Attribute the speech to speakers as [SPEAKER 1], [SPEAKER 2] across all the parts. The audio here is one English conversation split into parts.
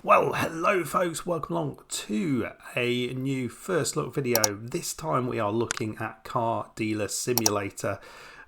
[SPEAKER 1] Well, hello folks, welcome along to a new first look video. This time we are looking at Car Dealer Simulator,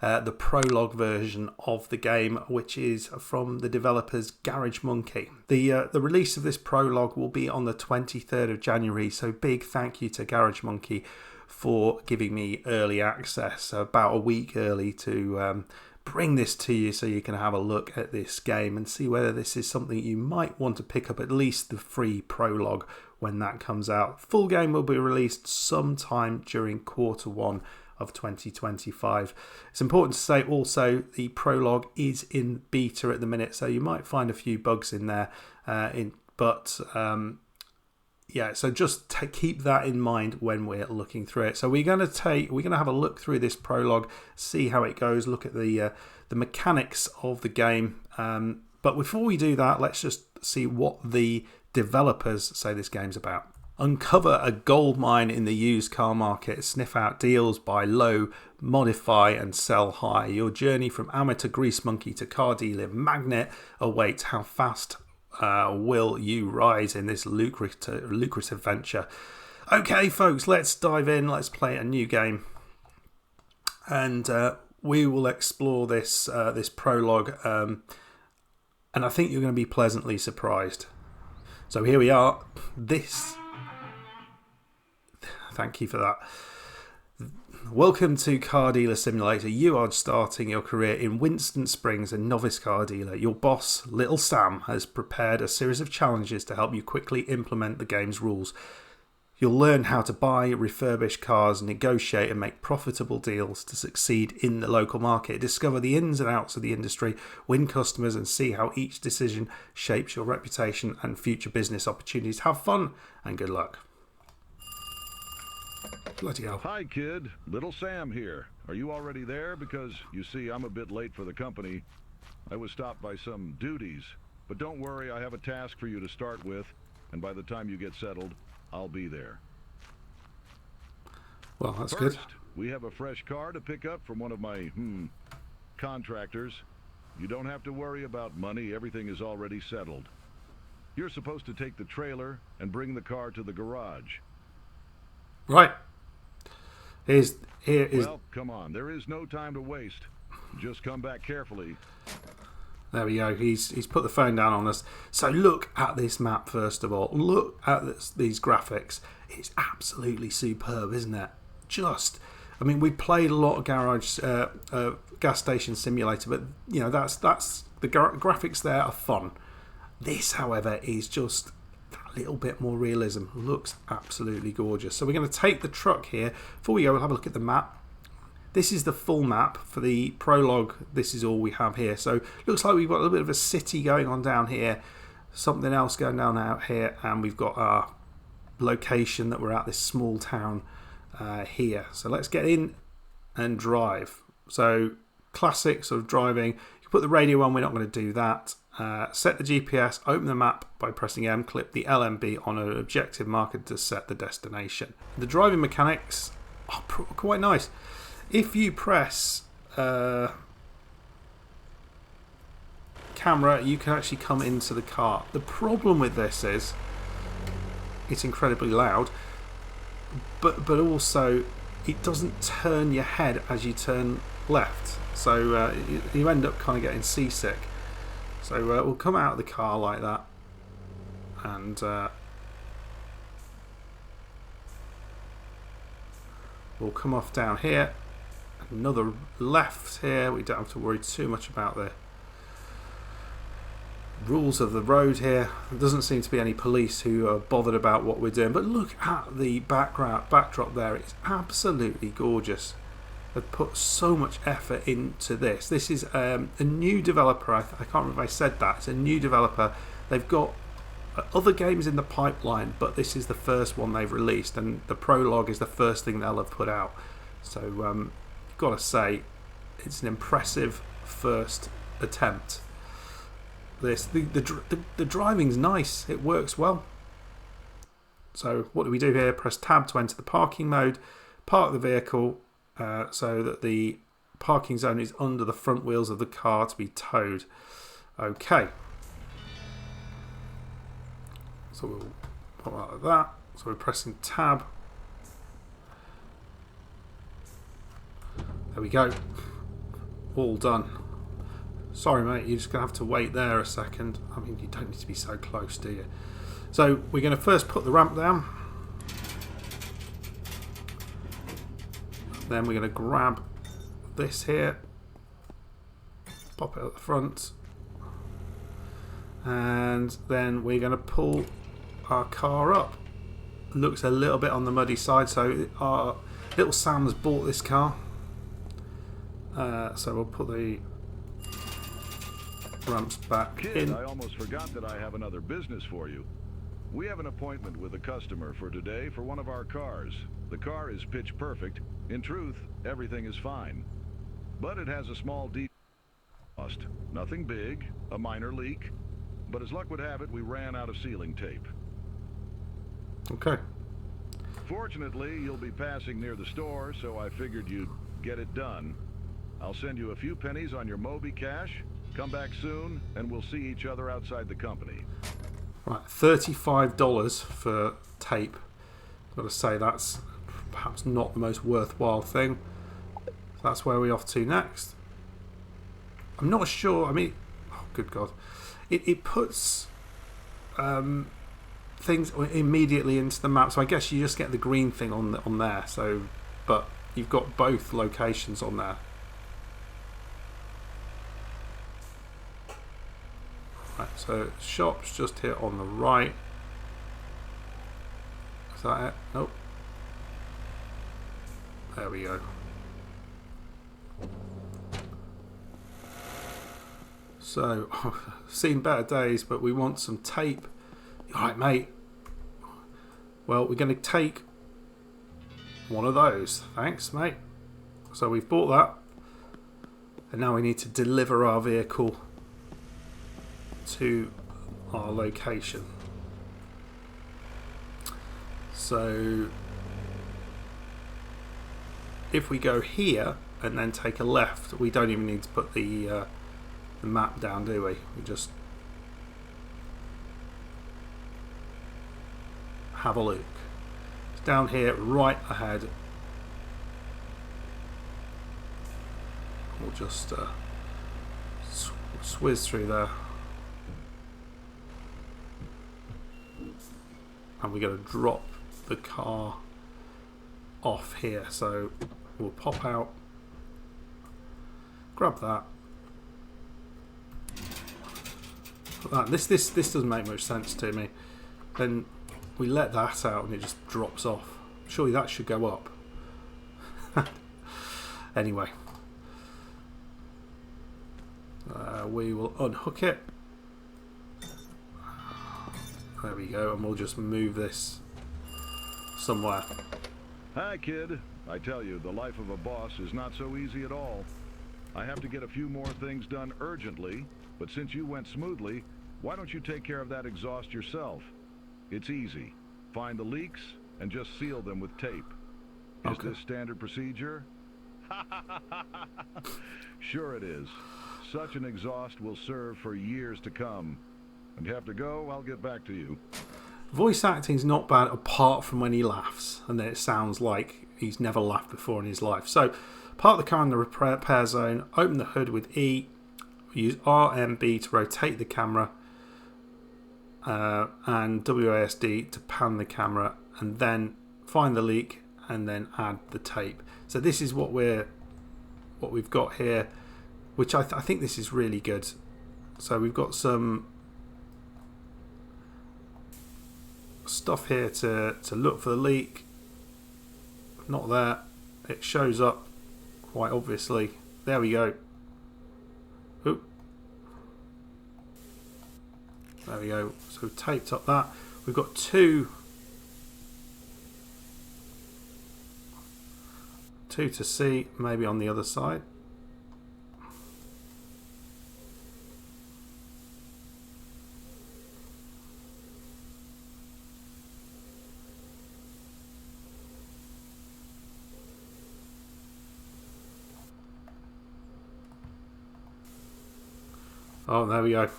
[SPEAKER 1] the prologue version of the game, which is from the developers Garage Monkey. The release of this prologue will be on the 23rd of January, so big thank you to Garage Monkey for giving me early access, about a week early, to bring this to you so you can have a look at this game and see whether this is something you might want to pick up, at least the free prologue when that comes out. Full game will be released sometime during Q1 of 2025. It's important to say also the prologue is in beta at the minute, so you might find a few bugs in there, yeah, so just keep that in mind when we're looking through it. So we're going to have a look through this prologue, see how it goes, look at the mechanics of the game. But before we do that, let's just see what the developers say this game's about. Uncover a gold mine in the used car market. Sniff out deals, buy low, modify and sell high. Your journey from amateur grease monkey to car dealer magnate awaits. How fast will you rise in this lucrative venture? Okay folks, let's dive in, let's play a new game, and we will explore this prologue, and I think you're going to be pleasantly surprised. So here we are. Thank you for that. Welcome to Car Dealer Simulator. You are starting your career in Winston Springs, a novice car dealer. Your boss, Little Sam, has prepared a series of challenges to help you quickly implement the game's rules. You'll learn how to buy, refurbish cars, negotiate and make profitable deals to succeed in the local market. Discover the ins and outs of the industry, win customers and see how each decision shapes your reputation and future business opportunities. Have fun and good luck. Bloody hell.
[SPEAKER 2] Hi kid, Little Sam here. Are you already there? Because you see, I'm a bit late for the company. I was stopped by some duties, but don't worry, I have a task for you to start with, and by the time you get settled, I'll be there.
[SPEAKER 1] Well, that's
[SPEAKER 2] First,
[SPEAKER 1] good.
[SPEAKER 2] We have a fresh car to pick up from one of my contractors. You don't have to worry about money, everything is already settled. You're supposed to take the trailer and bring the car to the garage.
[SPEAKER 1] Right.
[SPEAKER 2] Well, come on, there is no time to waste. Just come back carefully.
[SPEAKER 1] There we go. He's put the phone down on us. So look at this map first of all. Look at these graphics. It's absolutely superb, isn't it? I mean, we played a lot of gas station simulator, but you know that's the graphics there are fun. This, however, is just that little bit more realism. Looks absolutely gorgeous. So we're going to take the truck here. Before we go, we'll have a look at the map. This is the full map for the prologue. This is all we have here. So looks like we've got a little bit of a city going on down here, something else going down out here, and we've got our location that we're at, this small town here. So let's get in and drive. So classic sort of driving. You put the radio on, we're not going to do that. Set the GPS, open the map by pressing M, click the LMB on an objective marker to set the destination. The driving mechanics are quite nice. If you press camera, you can actually come into the car. The problem with this is it's incredibly loud, but also it doesn't turn your head as you turn left, so you end up kind of getting seasick. So we'll come out of the car like that, and we'll come off down here. Another left here. We don't have to worry too much about the rules of the road here. There doesn't seem to be any police who are bothered about what we're doing. But look at the backdrop there. It's absolutely gorgeous. They've put so much effort into this. This is a new developer. I can't remember if I said that. It's a new developer. They've got other games in the pipeline, but this is the first one they've released, and the prologue is the first thing they'll have put out. So got to say, it's an impressive first attempt. The driving's nice. It works well. So what do we do here? Press tab to enter the parking mode. Park the vehicle so that the parking zone is under the front wheels of the car to be towed. Okay. So we'll put that like that. So we're pressing tab. There we go. All done. Sorry mate, you're just going to have to wait there a second. I mean, you don't need to be so close, do you? So we're going to first put the ramp down. Then we're going to grab this here. Pop it at the front. And then we're going to pull our car up. Looks a little bit on the muddy side, so our little Sam's bought this car. So we'll put the ramps back in.
[SPEAKER 2] I almost forgot that I have another business for you. We have an appointment with a customer for today for one of our cars. The car is pitch perfect. In truth, everything is fine. But it has a small cost. Nothing big, a minor leak. But as luck would have it, we ran out of sealing tape.
[SPEAKER 1] Okay.
[SPEAKER 2] Fortunately, you'll be passing near the store, so I figured you'd get it done. I'll send you a few pennies on your Moby cash. Come back soon, and we'll see each other outside the company.
[SPEAKER 1] Right, $35 for tape. I've got to say that's perhaps not the most worthwhile thing. That's where we're off to next. I'm not sure. I mean, oh good God, it puts things immediately into the map. So I guess you just get the green thing on there. So, but you've got both locations on there. Right, so shop's just here on the right. Is that it? Nope. There we go. So, seen better days, but we want some tape. Alright, mate. Well, we're going to take one of those. Thanks, mate. So we've bought that. And now we need to deliver our vehicle to our location. So if we go here and then take a left, we don't even need to put the map down, do we? We just have a look. It's down here right ahead. We'll just swizz through there. And we're going to drop the car off here. So we'll pop out, grab that. Put that. This doesn't make much sense to me. Then we let that out and it just drops off. Surely that should go up. Anyway, we will unhook it. There we go, and we'll just move this somewhere.
[SPEAKER 2] Hi, kid. I tell you, the life of a boss is not so easy at all. I have to get a few more things done urgently, but since you went smoothly, why don't you take care of that exhaust yourself? It's easy. Find the leaks and just seal them with tape. Is
[SPEAKER 1] Okay.
[SPEAKER 2] this standard procedure? Sure it is. Such an exhaust will serve for years to come. And you have to go, I'll get back to you.
[SPEAKER 1] Voice acting's not bad apart from when he laughs, and then it sounds like he's never laughed before in his life. So, park the car in the repair zone, open the hood with E, use RMB to rotate the camera, and WASD to pan the camera, and then find the leak, and then add the tape. So this is what we've got here, which I think this is really good. So we've got some stuff here to look for the leak. Not there. It shows up quite obviously. There we go. Oop. There we go. So we've taped up that. We've got two to see, maybe on the other side. Oh, there we go.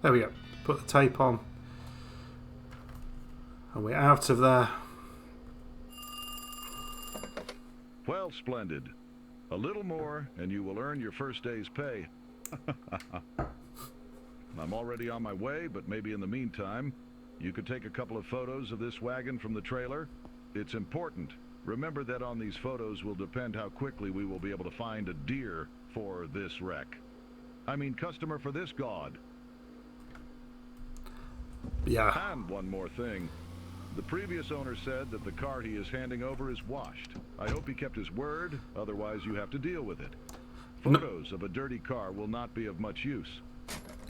[SPEAKER 1] There we go. Put the tape on. And we're out of there.
[SPEAKER 2] Well, splendid. A little more, and you will earn your first day's pay. I'm already on my way, but maybe in the meantime, you could take a couple of photos of this wagon from the trailer. It's important. Remember that on these photos will depend how quickly we will be able to find a deer for this wreck. I mean, customer for this god.
[SPEAKER 1] Yeah.
[SPEAKER 2] And one more thing. The previous owner said that the car he is handing over is washed. I hope he kept his word, otherwise you have to deal with it. Photos of a dirty car will not be of much use.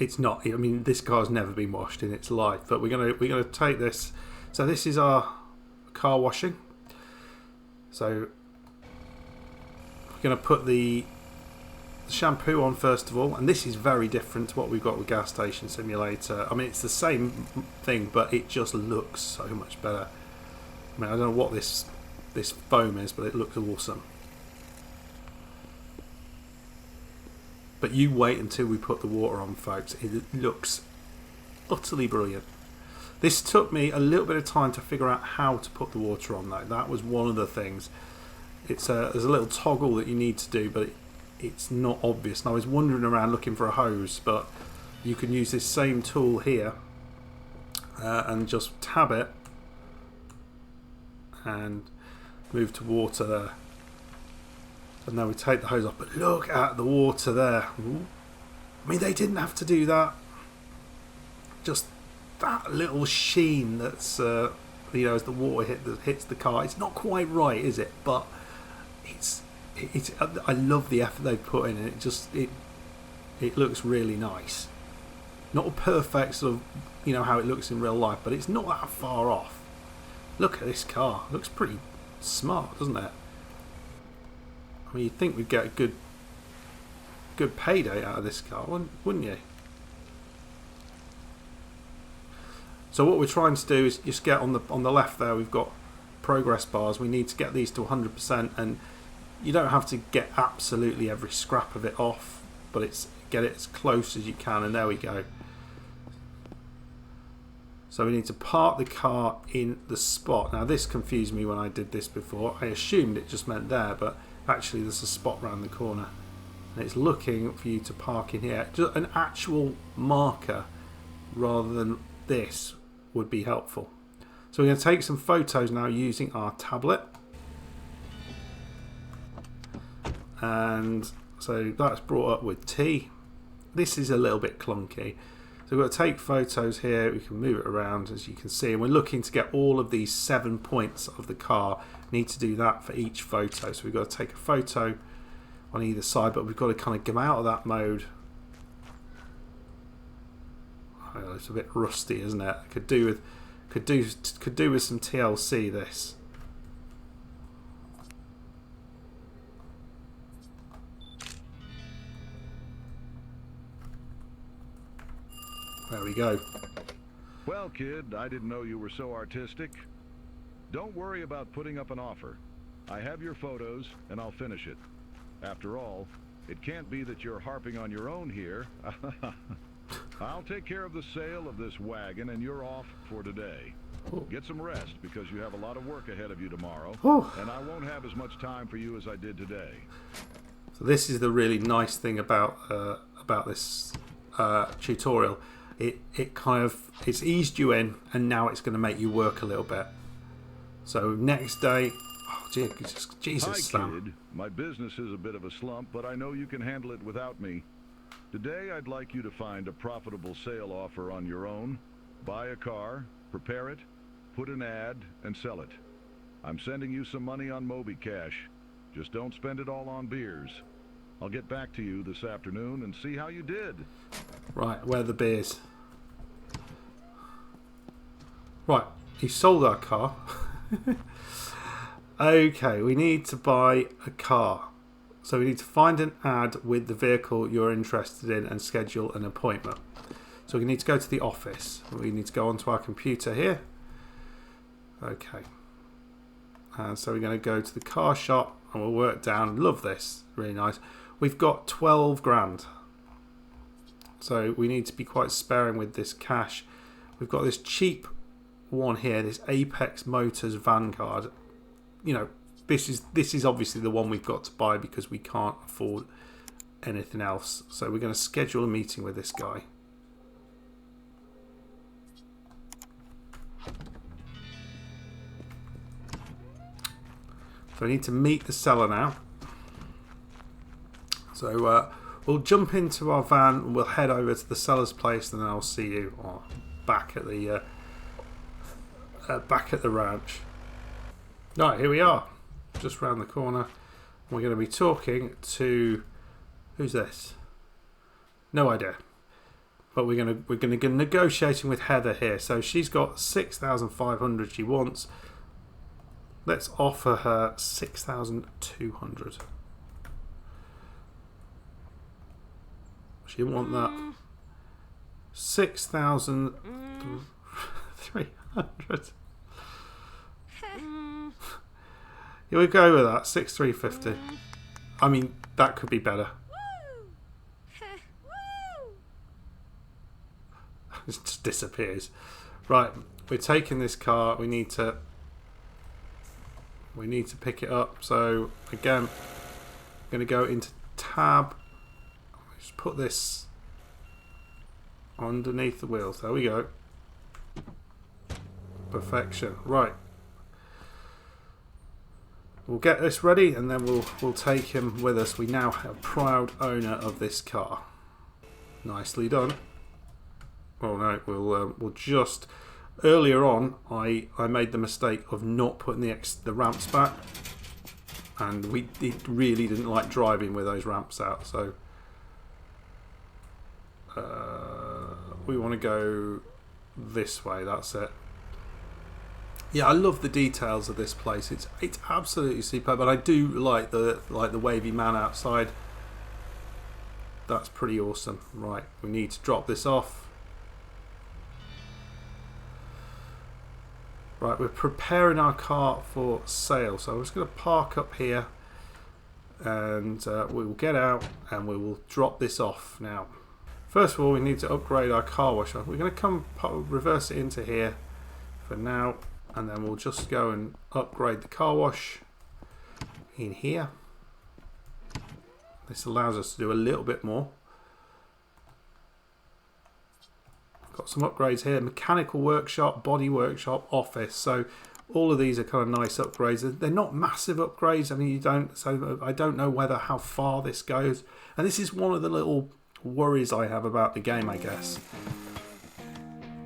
[SPEAKER 1] It's not. I mean, this car's never been washed in its life, but we're gonna take this. So this is our car washing. So we're gonna put the shampoo on first of all, and this is very different to what we've got with Gas Station Simulator. I mean, it's the same thing, but it just looks so much better. I mean, I don't know what this foam is, but it looks awesome. But you wait until we put the water on, folks. It looks utterly brilliant. This took me a little bit of time to figure out how to put the water on, though. That was one of the things. There's a little toggle that you need to do, but it's not obvious. And I was wandering around looking for a hose, but you can use this same tool here and just tab it and move to water there. And now we take the hose off, but look at the water there. Ooh. I mean, they didn't have to do that. Just that little sheen that's, as the water hits the car. It's not quite right, is it? But it's. I love the effort they've put in, and it looks really nice. Not a perfect sort of, how it looks in real life, but it's not that far off. Look at this car. It looks pretty smart, doesn't it? I mean, you'd think we'd get a good payday out of this car, wouldn't you? So what we're trying to do is just get on the left there. We've got progress bars. We need to get these to 100%, and you don't have to get absolutely every scrap of it off, but get it as close as you can, and there we go. So we need to park the car in the spot. Now this confused me when I did this before. I assumed it just meant there, but actually there's a spot round the corner, and it's looking for you to park in here. Just an actual marker rather than this would be helpful. So we're going to take some photos now using our tablet. And so that's brought up with T. This is a little bit clunky. So we've got to take photos here. We can move it around, as you can see. And we're looking to get all of these 7 points of the car. We need to do that for each photo. So we've got to take a photo on either side, but we've got to kind of come out of that mode. Oh, it's a bit rusty, isn't it? Could do with some TLC, this. There we go.
[SPEAKER 2] Well, kid, I didn't know you were so artistic. Don't worry about putting up an offer. I have your photos, and I'll finish it. After all, it can't be that you're harping on your own here. I'll take care of the sale of this wagon, and you're off for today. Get some rest, because you have a lot of work ahead of you tomorrow, and I won't have as much time for you as I did today.
[SPEAKER 1] So this is the really nice thing about this tutorial. It's eased you in, and now it's going to make you work a little bit. So next day, Jesus,
[SPEAKER 2] Hi,
[SPEAKER 1] Sam.
[SPEAKER 2] kid. My business is a bit of a slump, but I know you can handle it without me. Today, I'd like you to find a profitable sale offer on your own. Buy a car, prepare it, put an ad, and sell it. I'm sending you some money on Moby Cash. Just don't spend it all on beers. I'll get back to you this afternoon and see how you did.
[SPEAKER 1] Right, where are the beers? Right, he sold our car. Okay, we need to buy a car. So we need to find an ad with the vehicle you're interested in and schedule an appointment. So we need to go to the office. We need to go onto our computer here. Okay. And so we're going to go to the car shop and we'll work down. Love this. Really nice. We've got 12 grand. So we need to be quite sparing with this cash. We've got this cheap one here, this Apex Motors Vanguard. You know, this is obviously the one we've got to buy because we can't afford anything else. So we're going to schedule a meeting with this guy. So I need to meet the seller now. So we'll jump into our van and we'll head over to the seller's place, and then I'll see you back at the ranch. Right, here we are, just round the corner. We're going to be talking to, who's this? No idea. But we're going to get negotiating with Heather here. So she's got 6,500 she wants. Let's offer her 6,200. She didn't want that. 6,300. Yeah, we'll go with that. 6,350. I mean, that could be better. It just disappears. Right, we're taking this car. We need to pick it up. So again, I'm going to go into tab. Just put this underneath the wheels. There we go. Perfection. Right. We'll get this ready and then we'll take him with us. We now have proud owner of this car. Nicely done. Oh no, we'll just, earlier on I made the mistake of not putting the ramps back, and it really didn't like driving with those ramps out, so we want to go this way. That's it. Yeah, I love the details of this place. It's absolutely superb, but I do like the wavy man outside. That's pretty awesome. Right, we need to drop this off. Right, we're preparing our car for sale, so I'm just going to park up here, and we will get out and we will drop this off now. First of all, we need to upgrade our car wash. We're going to reverse it into here for now, and then we'll just go and upgrade the car wash in here. This allows us to do a little bit more. Got some upgrades here: mechanical workshop, body workshop, office. So all of these are kind of nice upgrades. They're not massive upgrades. I mean, I don't know how far this goes. And this is one of the little worries I have about the game, I guess.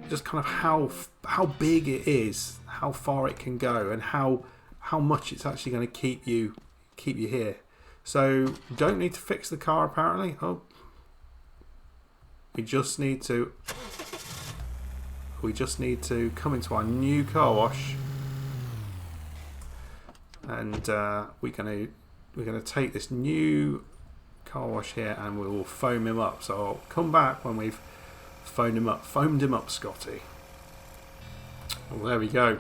[SPEAKER 1] Just kind of how big it is, how far it can go, and how much it's actually going to keep you here. So don't need to fix the car apparently. Oh, we just need to come into our new car wash, and we're gonna take this new car wash here and we will foam him up. So I'll come back when we've foamed him up, Scotty. Well, there we go.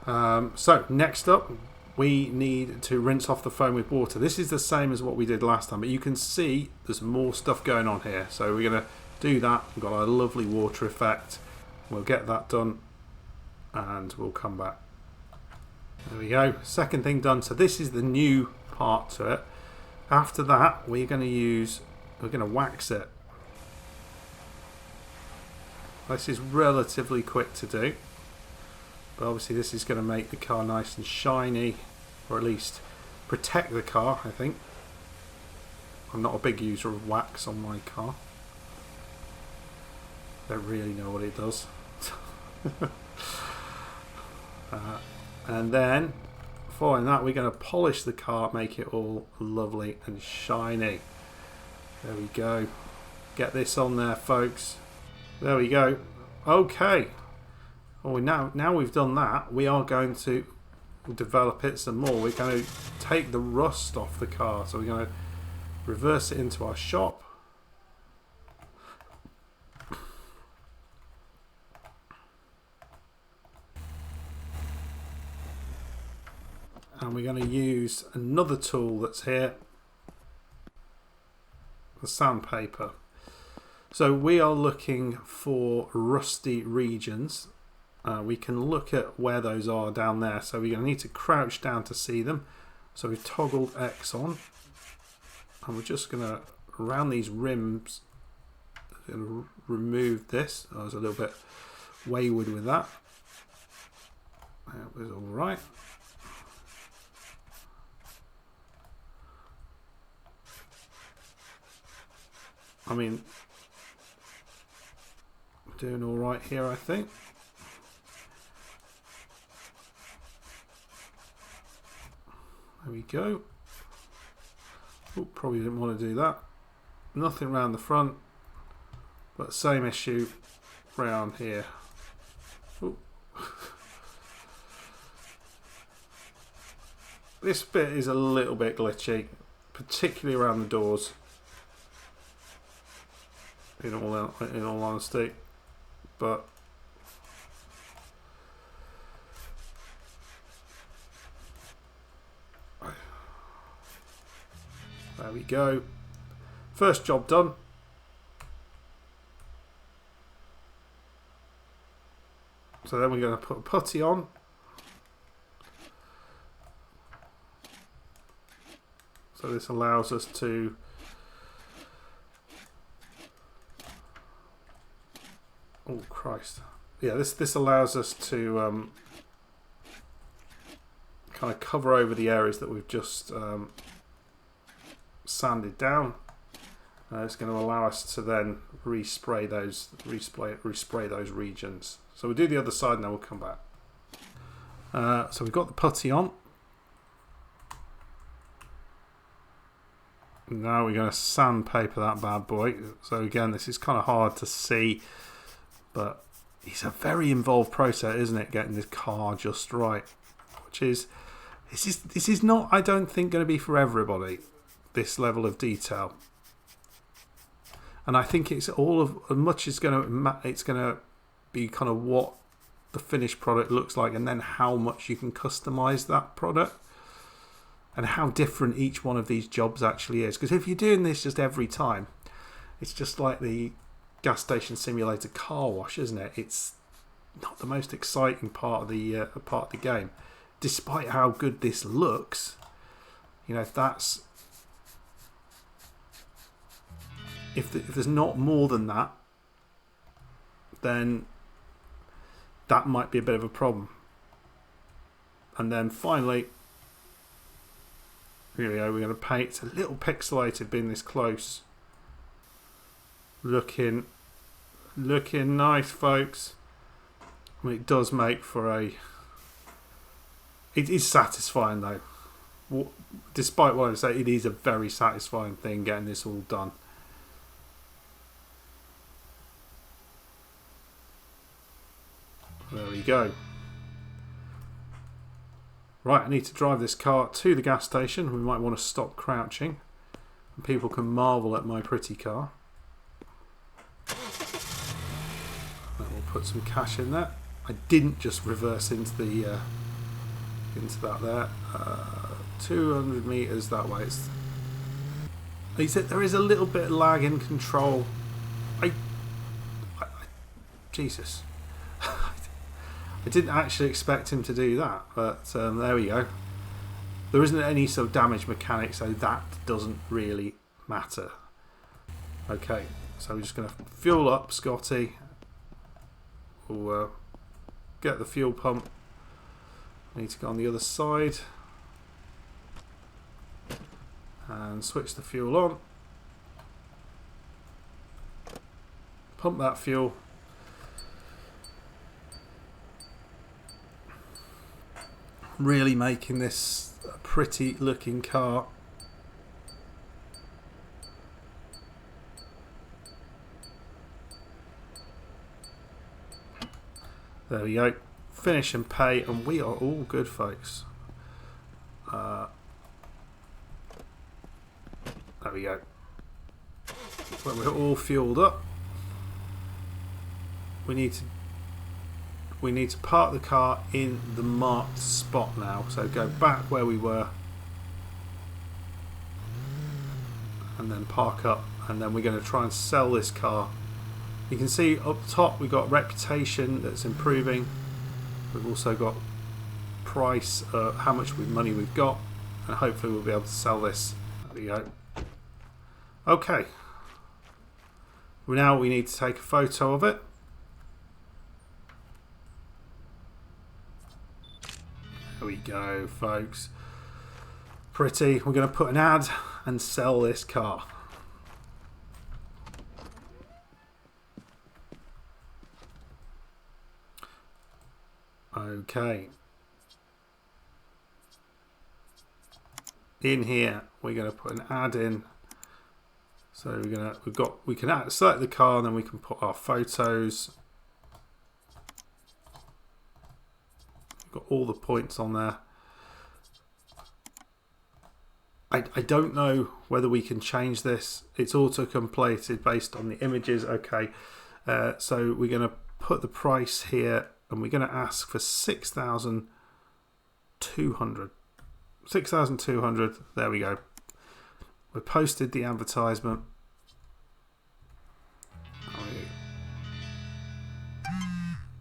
[SPEAKER 1] So next up, we need to rinse off the foam with water. This is the same as what we did last time, but you can see there's more stuff going on here. So we're going to do that. We've got a lovely water effect. We'll get that done and we'll come back. There we go. Second thing done. So this is the new part to it. After that, we're going to wax it. This is relatively quick to do, but obviously this is going to make the car nice and shiny, or at least protect the car, I think. I'm not a big user of wax on my car. Don't really know what it does. And then following that, we're going to polish the car, make it all lovely and shiny. There we go. Get this on there, folks. There we go. Okay. Oh, now we've done that, we are going to develop it some more. We're going to take the rust off the car. So we're going to reverse it into our shop. And we're going to use another tool that's here, the sandpaper. So we are looking for rusty regions. We can look at where those are down there. So we're going to need to crouch down to see them. So we've toggled X on. And we're just going to, around these rims, going to remove this. I was a little bit wayward with that. That was all right. I mean, doing all right here, I think. There we go. Oh, probably didn't want to do that. Nothing around the front, but same issue round here. Ooh. This bit is a little bit glitchy, particularly around the doors. In all honesty, but there we go. First job done. So then we're going to put a putty on. So this allows us to oh Christ. Yeah, this allows us to kind of cover over the areas that we've just sanded down. It's going to allow us to then respray those regions. So we'll do the other side and then we'll come back. So we've got the putty on. Now we're going to sandpaper that bad boy. So again, this is kind of hard to see, but it's a very involved process, isn't it? Getting this car just right, which is this is not, I don't think, going to be for everybody. This level of detail, and I think it's all of as much as it's going to be kind of what the finished product looks like, and then how much you can customize that product, and how different each one of these jobs actually is. Because if you're doing this just every time, it's just like the gas station simulator car wash, isn't it? It's not the most exciting part of the game, despite how good this looks. You know, if there's not more than that, then that might be a bit of a problem. And then finally, here we go. We're going to paint. It's a little pixelated being this close. Looking nice, folks. I mean, it does make for a... It is satisfying, though. Despite what I say, it is a very satisfying thing getting this all done. There we go. Right, I need to drive this car to the gas station. We might want to stop crouching, and people can marvel at my pretty car. We'll put some cash in there. I didn't just reverse into the into that there. 200 meters that way. There is a little bit of lag in control. Jesus. I didn't actually expect him to do that, but there we go. There isn't any sort of damage mechanic, so that doesn't really matter. Okay, so we're just going to fuel up Scotty. We'll get the fuel pump. I need to go on the other side and switch the fuel on. Pump that fuel. Really making this a pretty looking car. There we go. Finish and pay, and we are all good, folks. There we go. When we're all fueled up, we need to park the car in the marked spot now. So go back where we were and then park up and then we're going to try and sell this car. You can see up top we've got reputation that's improving. We've also got price, how much money we've got, and hopefully we'll be able to sell this. There we go. Okay. Now we need to take a photo of it. There we go, folks. Pretty. We're going to put an ad and sell this car. Okay. In here, we're going to put an ad in. So we can select the car, and then we can put our photos. We've got all the points on there. I don't know whether we can change this. It's auto-completed based on the images. Okay, so we're going to put the price here, and we're going to ask for 6,200. 6,200. There we go. We posted the advertisement.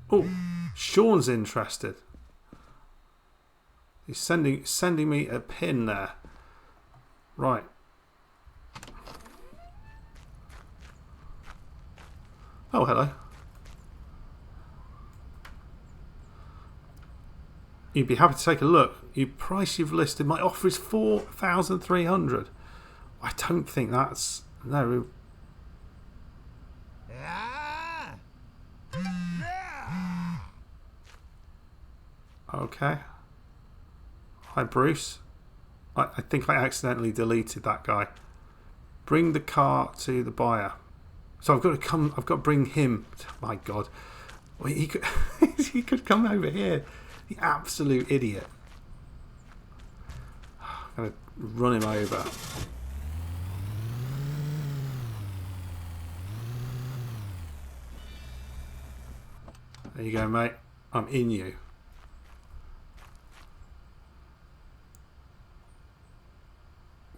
[SPEAKER 1] Oh, Sean's interested. He's sending me a pin there. Right. Oh, hello. You'd be happy to take a look. Your price you've listed. My offer is 4,300. I don't think that's no. Okay. Hi, Bruce. I think I accidentally deleted that guy. Bring the car to the buyer. So I've got to bring him. My God, well, he could he could come over here. The absolute idiot. I'm gonna run him over. There you go, mate. I'm in you.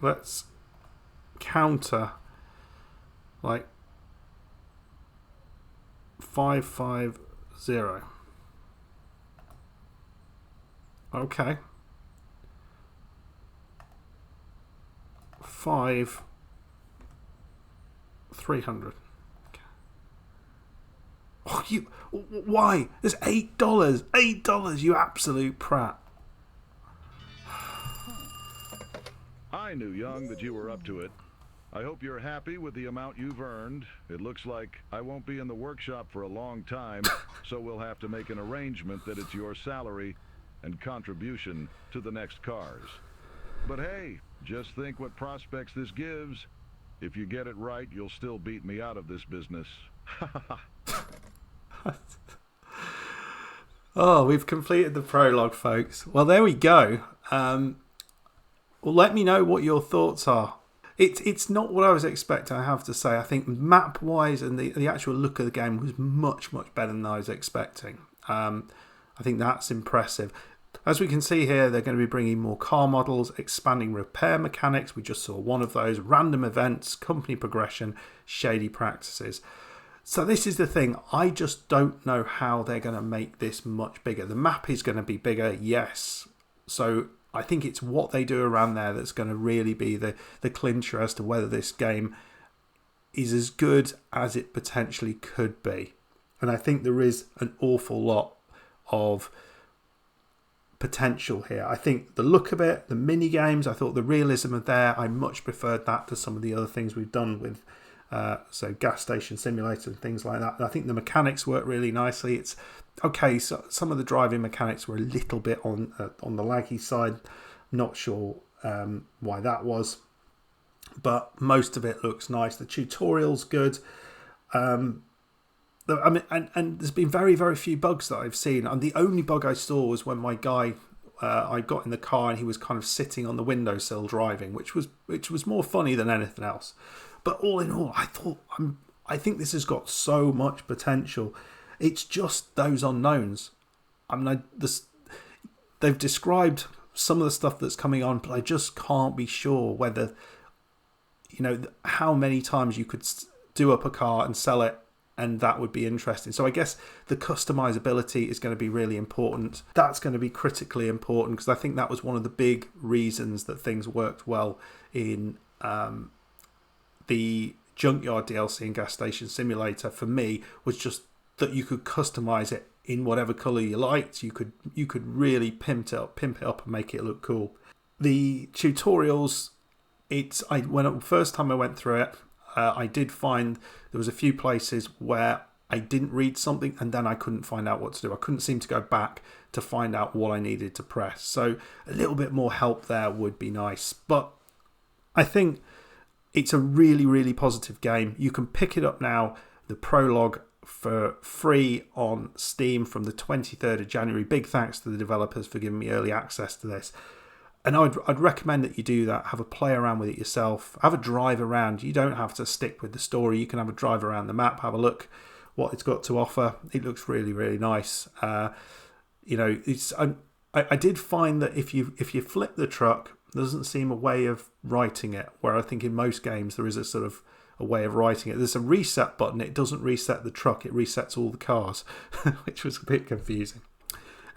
[SPEAKER 1] Let's counter like 550. Okay. 300. Okay. Oh, why? There's $8. $8, you absolute prat.
[SPEAKER 2] I knew, Young, that you were up to it. I hope you're happy with the amount you've earned. It looks like I won't be in the workshop for a long time, so we'll have to make an arrangement that it's your salary and contribution to the next cars. But hey, just think what prospects this gives. If you get it right, you'll still beat me out of this business.
[SPEAKER 1] Oh, we've completed the prologue, folks. Well, there we go. Well, let me know what your thoughts are. It's not what I was expecting, I have to say. I think map-wise and the actual look of the game was much, much better than I was expecting. I think that's impressive. As we can see here, they're going to be bringing more car models, expanding repair mechanics. We just saw one of those. Random events, company progression, shady practices. So this is the thing. I just don't know how they're going to make this much bigger. The map is going to be bigger, yes. So I think it's what they do around there that's going to really be the clincher as to whether this game is as good as it potentially could be. And I think there is an awful lot of potential here. I think the look of it, the mini games, I thought the realism of there, I much preferred that to some of the other things we've done with so gas station simulator and things like that. I think the mechanics work really nicely. It's okay, so some of the driving mechanics were a little bit on the laggy side. Not sure why that was, but most of it looks nice. The tutorial's good. And there's been very, very few bugs that I've seen. And the only bug I saw was when my guy, I got in the car and he was kind of sitting on the windowsill driving, which was more funny than anything else. But all in all, I think this has got so much potential. It's just those unknowns. I mean, they've described some of the stuff that's coming on, but I just can't be sure whether how many times you could do up a car and sell it, and that would be interesting. So I guess the customizability is going to be really important. That's going to be critically important, because I think that was one of the big reasons that things worked well in the Junkyard DLC and Gas Station Simulator for me, was just that you could customize it in whatever color you liked. You could really pimp it up and make it look cool. The tutorials, first time I went through it, I did find there was a few places where I didn't read something and then I couldn't find out what to do. I couldn't seem to go back to find out what I needed to press. So a little bit more help there would be nice. But I think it's a really, really positive game. You can pick it up now, the Prologue, for free on Steam from the 23rd of January. Big thanks to the developers for giving me early access to this. And I'd recommend that you do that. Have a play around with it yourself. Have a drive around. You don't have to stick with the story. You can have a drive around the map. Have a look what it's got to offer. It looks really, really nice. I did find that if you flip the truck, there doesn't seem a way of writing it. Where I think in most games there is a sort of a way of writing it. There's a reset button. It doesn't reset the truck. It resets all the cars, which was a bit confusing.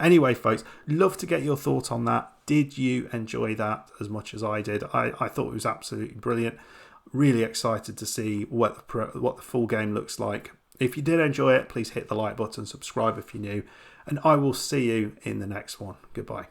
[SPEAKER 1] Anyway, folks, love to get your thoughts on that. Did you enjoy that as much as I did? I thought it was absolutely brilliant. Really excited to see what the full game looks like. If you did enjoy it, please hit the like button, subscribe if you're new, and I will see you in the next one. Goodbye.